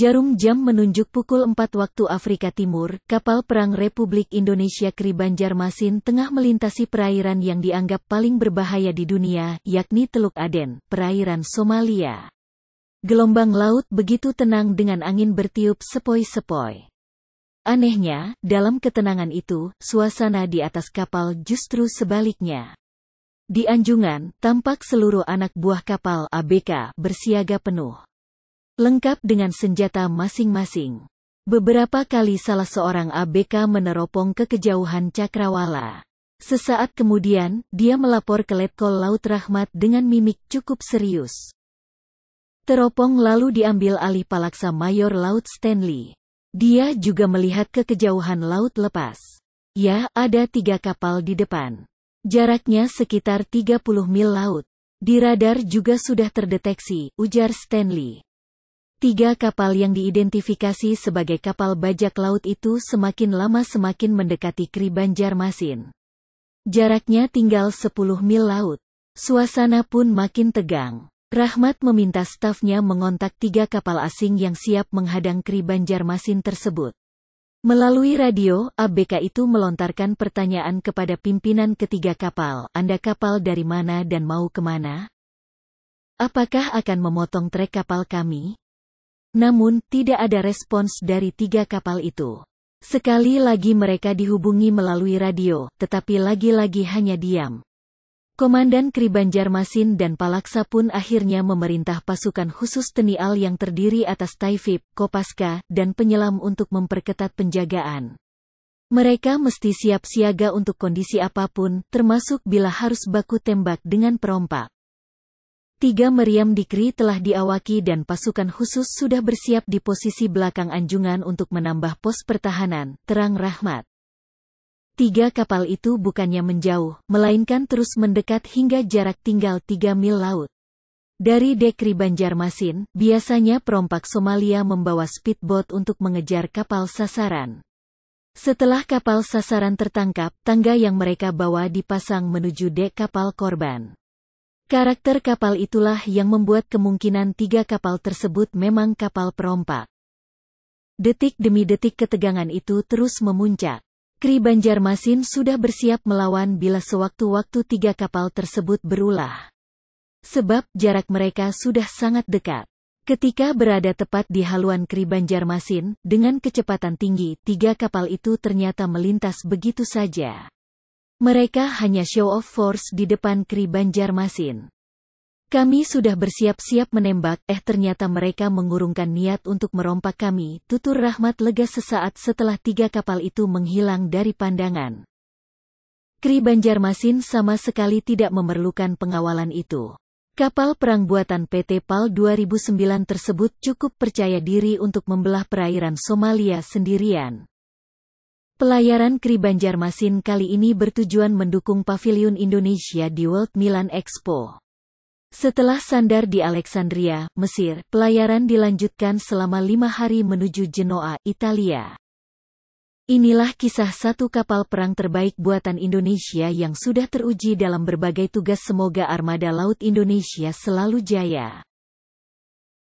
Jarum jam menunjuk pukul 4 waktu Afrika Timur, kapal perang Republik Indonesia Kri Banjarmasin tengah melintasi perairan yang dianggap paling berbahaya di dunia, yakni Teluk Aden, perairan Somalia. Gelombang laut begitu tenang dengan angin bertiup sepoi-sepoi. Anehnya, dalam ketenangan itu, suasana di atas kapal justru sebaliknya. Di anjungan, tampak seluruh anak buah kapal ABK bersiaga penuh, lengkap dengan senjata masing-masing. Beberapa kali salah seorang ABK meneropong ke kejauhan cakrawala. Sesaat kemudian, dia melapor ke Letkol Laut Rahmat dengan mimik cukup serius. Teropong lalu diambil alih Palaksa Mayor Laut Stanley. Dia juga melihat ke kejauhan laut lepas. Ya, ada 3 kapal di depan. Jaraknya sekitar 30 mil laut. Di radar juga sudah terdeteksi, ujar Stanley. 3 kapal yang diidentifikasi sebagai kapal bajak laut itu semakin lama semakin mendekati Kri Banjarmasin. Jaraknya tinggal 10 mil laut. Suasana pun makin tegang. Rahmat meminta stafnya mengontak 3 kapal asing yang siap menghadang Kri Banjarmasin tersebut. Melalui radio, ABK itu melontarkan pertanyaan kepada pimpinan ketiga kapal, "Anda kapal dari mana dan mau kemana? Apakah akan memotong trek kapal kami?" Namun, tidak ada respons dari 3 kapal itu. Sekali lagi mereka dihubungi melalui radio, tetapi lagi-lagi hanya diam. Komandan Kri Banjarmasin dan Palaksa pun akhirnya memerintah pasukan khusus Tni AL yang terdiri atas Taifib, Kopaska, dan penyelam untuk memperketat penjagaan. Mereka mesti siap siaga untuk kondisi apapun, termasuk bila harus baku tembak dengan perompak. 3 meriam di Kri telah diawaki dan pasukan khusus sudah bersiap di posisi belakang anjungan untuk menambah pos pertahanan, terang Rahmat. 3 kapal itu bukannya menjauh, melainkan terus mendekat hingga jarak tinggal 3 mil laut. Dari dek Kri Banjarmasin, biasanya perompak Somalia membawa speedboat untuk mengejar kapal sasaran. Setelah kapal sasaran tertangkap, tangga yang mereka bawa dipasang menuju dek kapal korban. Karakter kapal itulah yang membuat kemungkinan 3 kapal tersebut memang kapal perompak. Detik demi detik ketegangan itu terus memuncak. Kri Banjarmasin sudah bersiap melawan bila sewaktu-waktu 3 kapal tersebut berulah. Sebab jarak mereka sudah sangat dekat. Ketika berada tepat di haluan Kri Banjarmasin, dengan kecepatan tinggi, 3 kapal itu ternyata melintas begitu saja. Mereka hanya show of force di depan Kri Banjarmasin. "Kami sudah bersiap-siap menembak, ternyata mereka mengurungkan niat untuk merompak kami," tutur Rahmat lega sesaat setelah 3 kapal itu menghilang dari pandangan. Kri Banjarmasin sama sekali tidak memerlukan pengawalan itu. Kapal perang buatan PT PAL 2009 tersebut cukup percaya diri untuk membelah perairan Somalia sendirian. Pelayaran Kri Banjarmasin kali ini bertujuan mendukung Paviliun Indonesia di World Milan Expo. Setelah sandar di Alexandria, Mesir, pelayaran dilanjutkan selama 5 hari menuju Genoa, Italia. Inilah kisah satu kapal perang terbaik buatan Indonesia yang sudah teruji dalam berbagai tugas. Semoga armada laut Indonesia selalu jaya.